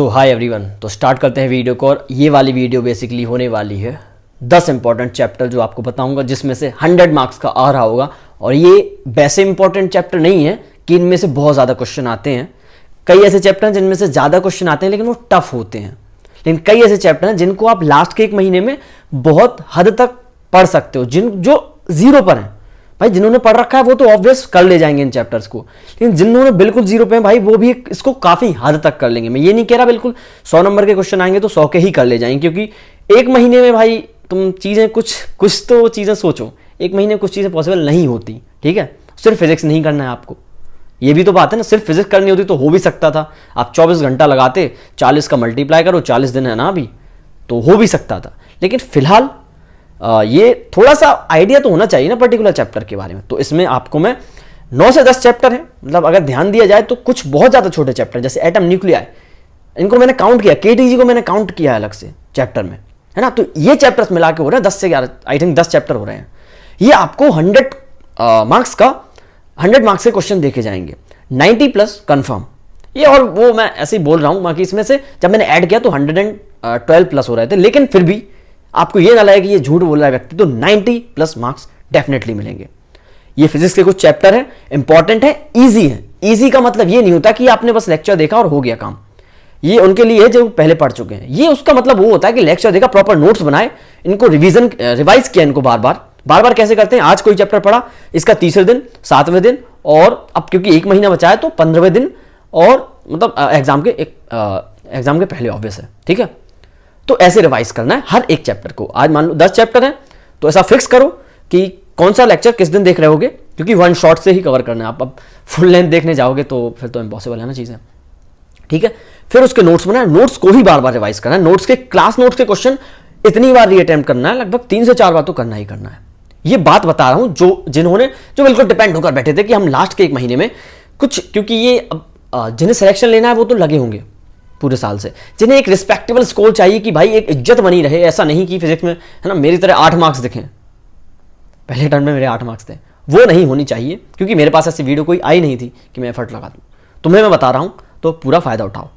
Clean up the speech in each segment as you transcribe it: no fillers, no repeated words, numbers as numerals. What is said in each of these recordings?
तो hi everyone, तो start करते हैं वीडियो को। और ये वाली वीडियो बेसिकली होने वाली है 10 इंपॉर्टेंट चैप्टर जो आपको बताऊंगा, जिसमें से 100 मार्क्स का आ रहा होगा। और ये वैसे इंपॉर्टेंट चैप्टर नहीं है कि इनमें से बहुत ज़्यादा क्वेश्चन आते हैं। कई ऐसे चैप्टर हैं जिनमें से ज़्यादा क्वेश्चन आते हैं लेकिन वो टफ होते हैं। लेकिन कई ऐसे चैप्टर हैं जिनको आप लास्ट के 1 महीने में बहुत हद तक पढ़ सकते हो, जो जीरो पर हैं। भाई जिन्होंने पढ़ रखा है वो तो ऑब्वियस कर ले जाएंगे इन चैप्टर्स को, लेकिन जिन्होंने बिल्कुल जीरो पे हैं भाई वो भी इसको काफ़ी हद तक कर लेंगे। मैं ये नहीं कह रहा बिल्कुल 100 नंबर के क्वेश्चन आएंगे तो 100 के ही कर ले जाएंगे, क्योंकि 1 महीने में भाई तुम चीज़ें कुछ तो चीज़ें सोचो। 1 महीने में कुछ चीज़ें पॉसिबल नहीं होती, ठीक है। सिर्फ फिजिक्स नहीं करना है आपको, ये भी तो बात है ना। सिर्फ फिजिक्स करनी होती तो हो भी सकता था, आप 24 घंटा लगाते, 40 का मल्टीप्लाई करो, 40 दिन है ना अभी, तो हो भी सकता था। लेकिन फिलहाल ये थोड़ा सा आइडिया तो होना चाहिए ना पर्टिकुलर चैप्टर के बारे में। तो इसमें आपको मैं 9 से 10 चैप्टर है, मतलब अगर ध्यान दिया जाए तो कुछ बहुत ज़्यादा छोटे चैप्टर जैसे एटम न्यूक्लियाई, इनको मैंने काउंट किया, केटीजी को मैंने काउंट किया अलग से चैप्टर में, है ना। तो ये चैप्टर्स मिला के हो रहे हैं 10 से 11, आई थिंक 10 चैप्टर हो रहे हैं। ये आपको 100 मार्क्स के क्वेश्चन देखे जाएंगे, 90+ कन्फर्म। ये और वो मैं ऐसे ही बोल रहा हूँ, बाकी इसमें से जब मैंने ऐड किया तो 112+ हो रहे थे। लेकिन फिर भी आपको ये ना लगे कि ये झूठ बोल रहा है व्यक्ति, तो 90+ मार्क्स डेफिनेटली मिलेंगे। ये फिजिक्स के कुछ चैप्टर हैं, इंपॉर्टेंट है, इजी है। इजी का मतलब ये नहीं होता कि आपने बस लेक्चर देखा और हो गया काम। ये उनके लिए है जो पहले पढ़ चुके हैं। ये उसका मतलब वो होता है कि लेक्चर देखा, प्रॉपर नोट्स बनाए, इनको रिवाइज किया इनको बार बार कैसे करते हैं। आज कोई चैप्टर पढ़ा, इसका तीसरे दिन, 7वें दिन, और अब क्योंकि 1 महीना बचा है तो 15वें दिन, और मतलब एग्जाम के पहले ऑब्वियस है, ठीक है। तो ऐसे रिवाइज करना है हर एक चैप्टर को। आज मान लो 10 चैप्टर हैं तो ऐसा फिक्स करो कि कौन सा लेक्चर किस दिन देख रहे होगे, क्योंकि 1 शॉट से ही कवर करना है। आप अब फुल लेंथ देखने जाओगे तो फिर तो इम्पॉसिबल है ना चीज़ें, ठीक है। फिर उसके नोट्स बनाए, नोट्स को ही बार बार रिवाइज करना है। क्लास नोट्स के क्वेश्चन इतनी बार रीअटेम्प्ट करना है, लगभग 3 से 4 बार तो करना ही करना है। ये बात बता रहा हूं जो बिल्कुल डिपेंड होकर बैठे थे कि हम लास्ट के 1 महीने में कुछ, क्योंकि ये जिन्हें सिलेक्शन लेना है वो तो लगे होंगे पूरे साल से, जिन्हें एक रिस्पेक्टेबल स्कोर चाहिए कि भाई एक इज्जत बनी रहे। ऐसा नहीं कि फिजिक्स में, है ना, मेरी तरह 8 मार्क्स दिखें। पहले टर्म में मेरे 8 मार्क्स थे, वो नहीं होनी चाहिए, क्योंकि मेरे पास ऐसी वीडियो कोई आई नहीं थी कि मैं एफर्ट लगा दूं। तुम्हें मैं बता रहा हूं तो पूरा फायदा उठाओ।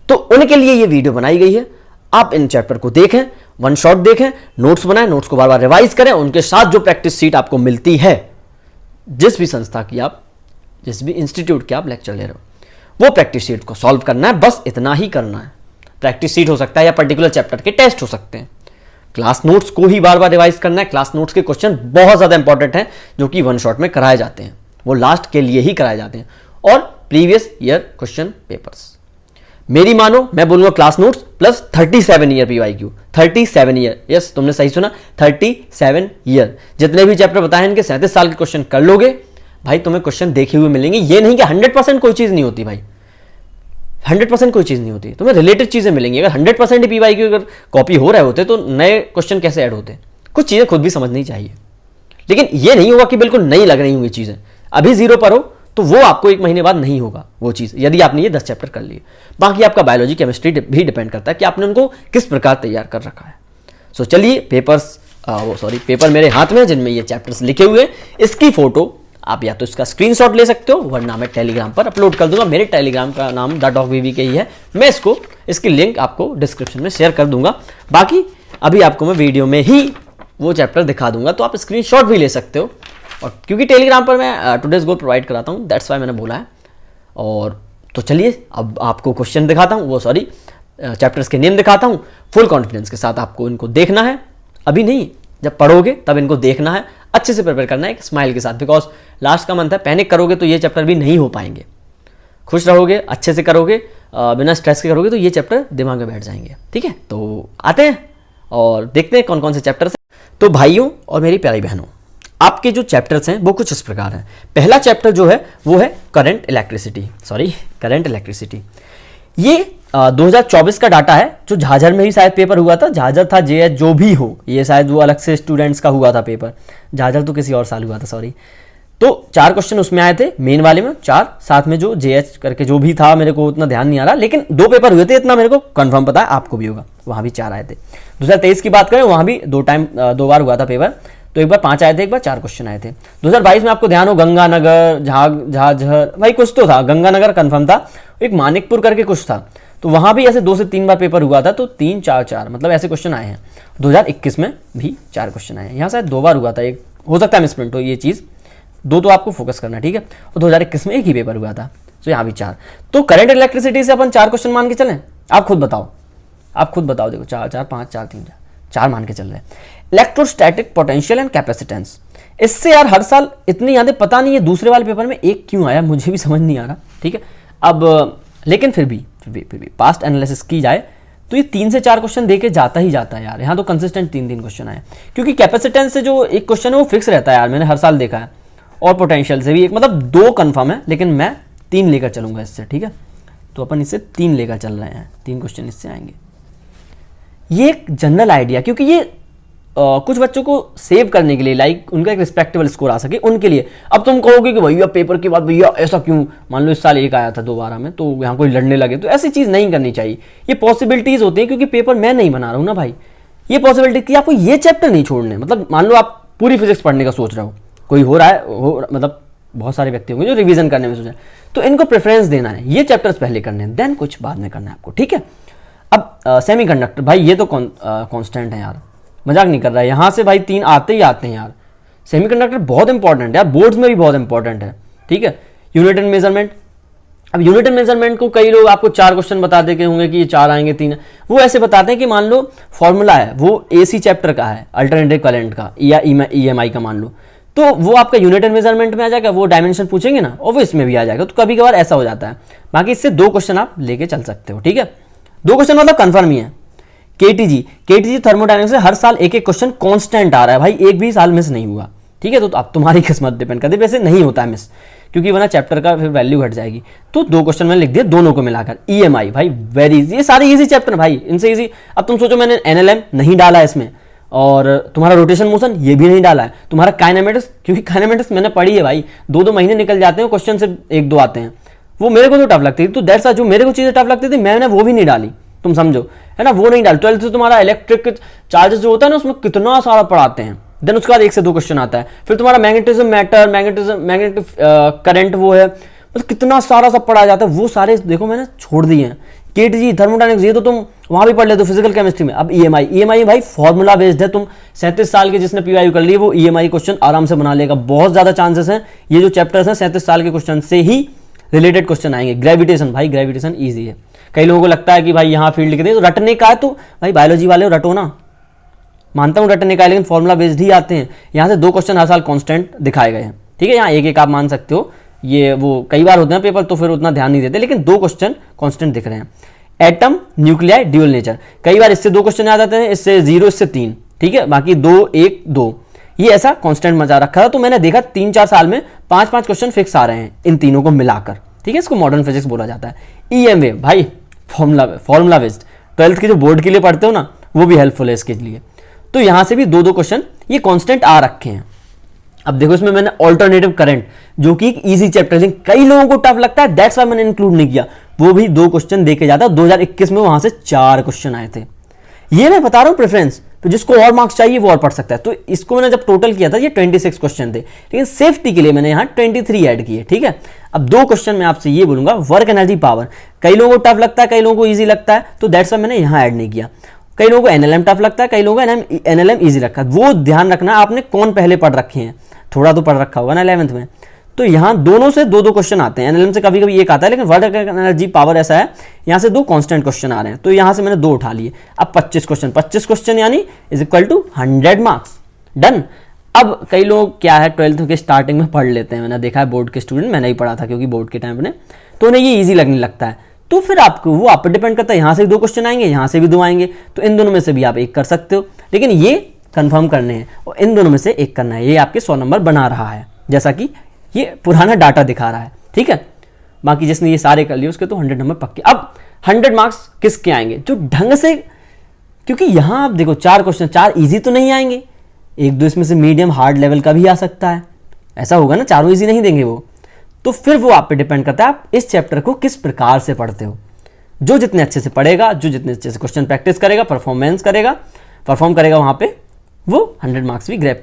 तो उनके लिए ये वीडियो बनाई गई है। आप इन चैप्टर को देखें, 1 शॉट देखें, नोट्स बनाएं, नोट्स को बार बार रिवाइज करें। उनके साथ जो प्रैक्टिस सीट आपको मिलती है, जिस भी संस्था की आप, जिस भी इंस्टीट्यूट के आप लेक्चर ले रहे हो, वो प्रैक्टिस सीट को सॉल्व करना है। बस इतना ही करना है। प्रैक्टिस सीट हो सकता है या पर्टिकुलर चैप्टर के टेस्ट हो सकते हैं। क्लास नोट्स को ही बार बार रिवाइज करना है। क्लास नोट्स के क्वेश्चन बहुत ज़्यादा इंपॉर्टेंट हैं, जो कि 1 शॉट में कराए जाते हैं, वो लास्ट के लिए ही कराए जाते हैं। और प्रीवियस ईयर क्वेश्चन पेपर्स, मेरी मानो, मैं बोलूंगा class notes plus 37 year PYQ, 37 year, yes तुमने सही सुना, 37 ईयर। जितने भी चैप्टर बताए इनके 37 साल के क्वेश्चन कर लोगे भाई, तुम्हें क्वेश्चन देखे हुए मिलेंगे। ये नहीं कि 100% कोई चीज़ नहीं होती भाई, 100% कोई चीज़ नहीं होती, तुम्हें रिलेटेड चीज़ें मिलेंगी। अगर 100% ही PYQ अगर कॉपी हो रहे होते तो नए क्वेश्चन कैसे ऐड होते। कुछ चीज़ें खुद भी समझनी चाहिए, लेकिन ये नहीं होगा कि बिल्कुल नई लग रही होंगी चीज़ें। अभी 0 पर हो तो वो आपको 1 महीने बाद नहीं होगा वो चीज़, यदि आपने ये 10 चैप्टर कर लिए। बाकी आपका बायोलॉजी केमिस्ट्री भी डिपेंड करता है कि आपने उनको किस प्रकार तैयार कर रखा है। सो चलिए, पेपर मेरे हाथ में जिनमें ये चैप्टर्स लिखे हुए हैं, इसकी फोटो आप या तो इसका स्क्रीनशॉट ले सकते हो, वरना मैं टेलीग्राम पर अपलोड कर दूंगा। मेरे टेलीग्राम का नाम @VV ही है। मैं इसकी लिंक आपको डिस्क्रिप्शन में शेयर कर दूंगा। बाकी अभी आपको मैं वीडियो में ही वो चैप्टर दिखा दूंगा, तो आप स्क्रीनशॉट भी ले सकते हो। और क्योंकि टेलीग्राम पर मैं टुडेज गोल प्रोवाइड कराता हूँ, दैट्स वाई मैंने बोला है। और तो चलिए अब आपको क्वेश्चन दिखाता हूँ, चैप्टर्स के नेम दिखाता हूँ। फुल कॉन्फिडेंस के साथ आपको इनको देखना है, अभी नहीं, जब पढ़ोगे तब इनको देखना है, अच्छे से प्रिपेयर करना है एक स्माइल के साथ, बिकॉज लास्ट का मंथ है। पैनिक करोगे तो ये चैप्टर भी नहीं हो पाएंगे। खुश रहोगे, अच्छे से करोगे, बिना स्ट्रेस के करोगे तो ये चैप्टर दिमाग में बैठ जाएंगे, ठीक है। तो आते हैं और देखते हैं कौन कौन से चैप्टर्स हैं। तो भाइयों और मेरी प्यारी बहनों, आपके जो चैप्टर्स हैं वो कुछ इस प्रकार हैं। पहला चैप्टर जो है वो है करंट इलेक्ट्रिसिटी। ये 2024 का डाटा है, जो झाझर में ही शायद पेपर हुआ था। झाझर था, JH जो भी हो, ये शायद वो अलग से स्टूडेंट्स का हुआ था पेपर। झाझर तो किसी और साल हुआ था, सॉरी। तो 4 क्वेश्चन उसमें आए थे, मेन वाले में 4, साथ में जो JH करके जो भी था, मेरे को उतना ध्यान नहीं आ रहा, लेकिन 2 पेपर हुए थे, इतना मेरे को कंफर्म पता है, आपको भी होगा, वहाँ भी 4 आए थे। 2023 की बात करें, वहाँ भी 2 बार हुआ था पेपर, तो एक बार 5 आए थे, एक बार 4 क्वेश्चन आए थे। 2022 में आपको ध्यान हो, गंगानगर, झाझर, भाई कुछ तो था, गंगानगर कंफर्म था, एक मानिकपुर करके कुछ था। तो वहाँ भी ऐसे 2 से 3 बार पेपर हुआ था, तो 3 4 4 मतलब ऐसे क्वेश्चन आए हैं। 2021 में भी 4 क्वेश्चन आए हैं, यहाँ शायद 2 बार हुआ था, एक हो सकता है मिसप्रिंट हो ये चीज़, 2 तो आपको फोकस करना है, ठीक है। और 2021 में एक ही पेपर हुआ था, तो यहाँ भी 4। तो करंट इलेक्ट्रिसिटी से अपन 4 क्वेश्चन मान के चलें, आप खुद बताओ, देखो 4 4 5 4 3 4 मान के चल रहे हैं। इलेक्ट्रोस्टैटिक पोटेंशियल एंड कैपेसिटेंस, इससे यार हर साल इतनी यादें, पता नहीं है दूसरे वाले पेपर में एक क्यों आया, मुझे भी समझ नहीं आ रहा, ठीक है। अब लेकिन फिर भी पास्ट एनालिसिस की जाए तो ये 3 से 4 क्वेश्चन देके जाता ही जाता है यार, यहाँ तो कंसिस्टेंट 3 क्वेश्चन आए, क्योंकि कैपेसिटेंस से जो एक क्वेश्चन है वो फिक्स रहता है यार, मैंने हर साल देखा है। और पोटेंशियल से भी एक, मतलब 2 कन्फर्म है, लेकिन मैं 3 लेकर चलूंगा इससे, ठीक है। तो अपन इससे 3 लेकर चल रहे हैं, 3 क्वेश्चन इससे आएंगे। ये एक जनरल आइडिया, क्योंकि ये कुछ बच्चों को सेव करने के लिए, लाइक उनका एक रिस्पेक्टेबल स्कोर आ सके उनके लिए। अब तुम कहोगे कि भैया पेपर के बाद भैया ऐसा क्यों, मान लो इस साल 1 आया था 2 में, तो यहाँ कोई लड़ने लगे, तो ऐसी चीज़ नहीं करनी चाहिए। ये पॉसिबिलिटीज़ होती है, क्योंकि पेपर मैं नहीं बना रहा हूँ ना भाई, ये पॉसिबिलिटी कि आपको ये चैप्टर नहीं छोड़ने, मतलब मान लो आप पूरी फिजिक्स पढ़ने का सोच रहे हो, कोई हो रहा है मतलब बहुत सारे व्यक्ति होंगे जो रिवीजन करने में सोच रहे हैं, तो इनको प्रेफरेंस देना है, ये चैप्टर्स पहले करने हैं, देन कुछ बाद में करना है आपको, ठीक है। अब सेमीकंडक्टर, भाई ये तो कांस्टेंट है यार, मजाक नहीं कर रहा है, यहाँ से भाई 3 आते ही आते हैं यार। सेमीकंडक्टर बहुत इंपॉर्टेंट है यार, बोर्ड्स में भी बहुत इंपॉर्टेंट है, ठीक है। यूनिट एंड मेजरमेंट, अब यूनिट एंड मेजरमेंट को कई लोग आपको 4 क्वेश्चन बता देते होंगे कि ये 4 आएंगे 3, वो ऐसे बताते हैं कि मान लो फॉर्मूला है वो AC चैप्टर का है, अल्टरनेटिव करंट का या EMI का मान लो, तो वो आपका यूनिट एंड मेजरमेंट में आ जाएगा, वो डायमेंशन पूछेंगे ना, और वो इसमें भी आ जाएगा। तो कभी कभार ऐसा हो जाता है, बाकी इससे 2 क्वेश्चन आप लेके चल सकते हो, ठीक है। 2 क्वेश्चन मतलब कंफर्म ही है। केटीजी थर्मोडायनेमिक्स से हर साल एक क्वेश्चन कांस्टेंट आ रहा है भाई, एक भी साल मिस नहीं हुआ, ठीक है। तो अब तुम्हारी किस्मत डिपेंड करती है, वैसे नहीं होता है मिस, क्योंकि वरना चैप्टर का फिर वैल्यू घट जाएगी। तो 2 क्वेश्चन मैंने लिख दिए दोनों को मिलाकर। EMI भाई वेरी इजी, ये सारे इजी चैप्टर भाई, इनसे इजी। अब तुम सोचो मैंने NLM नहीं डाला है इसमें, और तुम्हारा रोटेशन मोशन ये भी नहीं डाला है, तुम्हारा काइनेमेटिक्स, क्योंकि काइनेमेटिक्स मैंने पढ़ी है भाई, 2 महीने निकल जाते हैं, क्वेश्चन से 1-2 आते हैं, वो मेरे को तो टफ लगती थी। तो दैट्स जो मेरे को चीजें टफ लगती थी मैंने वो भी नहीं डाली, तुम समझो है ना, वो नहीं डाल। 12th से तुम्हारा इलेक्ट्रिक चार्जेस जो होता है ना, उसमें कितना सारा पढ़ाते हैं, देन उसके बाद 1 से 2 क्वेश्चन आता है। फिर तुम्हारा मैग्नेटिज्म मैटर, मैग्नेटिक करंट वो है, मतलब कितना सारा सब पढ़ा जाता है, वो सारे देखो मैंने छोड़ दिए हैं। केटीजी थर्मोडायनेमिक्स ये तो तुम वहां भी पढ़ लेते हो फिजिकल केमिस्ट्री में। अब EMI भाई फॉर्मूला बेस्ड है, तुम 37 साल के जिसने PYU कर ली वो EMI क्वेश्चन आराम से बना लेगा, बहुत ज्यादा चांसेस हैं। ये जो चैप्टर्स हैं 37 साल के क्वेश्चन से ही रिलेटेड क्वेश्चन आएंगे। ग्रेविटेशन भाई, ग्रेविटेशन ईजी है। कई लोगों को लगता है कि भाई यहाँ फील्ड लिख दे तो रटने का है, तो भाई बायोलॉजी वाले रटो ना, मानता हूँ रटने का है, लेकिन फॉर्मूला बेस्ड ही आते हैं। यहाँ से 2 क्वेश्चन हर साल कांस्टेंट दिखाए गए हैं, ठीक है। यहाँ एक आप मान सकते हो, ये वो कई बार होते हैं पेपर तो फिर उतना ध्यान नहीं देते, लेकिन 2 क्वेश्चन कांस्टेंट दिख रहे हैं। एटम, न्यूक्लियाई, ड्यूअल नेचर, कई बार इससे 2 क्वेश्चन आ जाते हैं, इससे 0, इससे 3, ठीक है। बाकी 2 1 2 ये ऐसा कांस्टेंट मजा रखा था। तो मैंने देखा 3-4 साल में 5-5 क्वेश्चन फिक्स आ रहे हैं इन तीनों को मिलाकर, ठीक है। इसको मॉडर्न फिजिक्स बोला जाता है। EMA भाई फॉर्मूला बेस्ड, 12th के जो बोर्ड के लिए पढ़ते हो ना, वो भी हेल्पफुल है इसके लिए। तो यहां से भी 2-2 क्वेश्चन ये कांस्टेंट आ रखे हैं। अब देखो इसमें मैंने ऑल्टरनेटिव करंट, जो कि एक इजी चैप्टर है, कई लोगों को टफ लगता है, दैट्स व्हाई मैंने इंक्लूड नहीं किया, वो भी 2 क्वेश्चन देके जाता। 2021 में वहां से 4 क्वेश्चन आए थे। ये मैं बता रहा हूं प्रेफरेंस, तो जिसको और मार्क्स चाहिए वो और पढ़ सकता है। तो इसको मैंने जब टोटल किया था ये 26 क्वेश्चन थे, लेकिन सेफ्टी के लिए मैंने यहाँ 23 ऐड किए, ठीक है। अब 2 क्वेश्चन मैं आपसे ये बोलूंगा, वर्क एनर्जी पावर, कई लोगों को टफ लगता है, कई लोगों को ईजी लगता है, तो दैट्स व्हाई मैंने यहाँ ऐड नहीं किया। कई लोगों को NLM टफ लगता है, कई लोगों को NLM ईजी रखा है। वो ध्यान रखना आपने कौन पहले पढ़ रखे हैं, थोड़ा तो पढ़ रखा होगा ना 11th में। तो यहाँ दोनों से 2-2 क्वेश्चन आते हैं, NLM से कभी कभी एक आता है, लेकिन वर्क एनर्जी पावर ऐसा है, यहाँ से 2 कांस्टेंट क्वेश्चन आ रहे हैं, तो यहाँ से मैंने 2 उठा लिए। अब 25 क्वेश्चन यानी is equal to 100 marks, done. अब कई लोग क्या है 12th के स्टार्टिंग में पढ़ लेते हैं, मैंने देखा है बोर्ड के स्टूडेंट, मैंने ही पढ़ा था क्योंकि बोर्ड के टाइम में, तो उन्हें ये ईजी लगने लगता है। तो फिर आपको वो आप पे डिपेंड करता है, यहाँ से 2 क्वेश्चन आएंगे, यहाँ से भी 2 आएंगे, तो इन दोनों में से भी आप एक कर सकते हो, लेकिन ये कंफर्म करने हैं और इन दोनों में से एक करना है। ये आपके 100 नंबर बना रहा है, जैसा कि ये पुराना डाटा दिखा रहा है, ठीक है। बाकी जिसने ये सारे कर लिए उसके तो 100 नंबर पक्के। अब 100 मार्क्स किसके आएंगे, जो ढंग से, क्योंकि यहां आप देखो 4 क्वेश्चन, 4 इजी तो नहीं आएंगे, 1-2 इसमें से मीडियम हार्ड लेवल का भी आ सकता है, ऐसा होगा ना, चारों इजी नहीं देंगे वो। तो फिर वो आप पे डिपेंड करता है आप इस चैप्टर को किस प्रकार से पढ़ते हो। जो जितने अच्छे से पढ़ेगा, जो जितने अच्छे से क्वेश्चन प्रैक्टिस करेगा, परफॉर्म करेगा वहां पे, वो 100 मार्क्स भी ग्रैब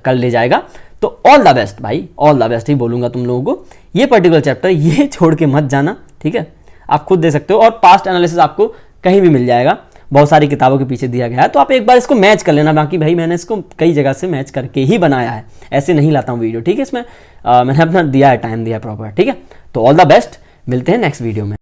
कर ले जाएगा। तो ऑल द बेस्ट भाई, ऑल द बेस्ट ही बोलूंगा तुम लोगों को। ये पर्टिकुलर चैप्टर ये छोड़ के मत जाना, ठीक है। आप खुद दे सकते हो, और पास्ट एनालिसिस आपको कहीं भी मिल जाएगा, बहुत सारी किताबों के पीछे दिया गया है। तो आप एक बार इसको मैच कर लेना, बाकी भाई मैंने इसको कई जगह से मैच करके ही बनाया है, ऐसे नहीं लाता हूँ वीडियो, ठीक है। इसमें मैंने अपना दिया है, टाइम दिया है प्रॉपर, ठीक है। तो ऑल द बेस्ट, मिलते हैं नेक्स्ट वीडियो में।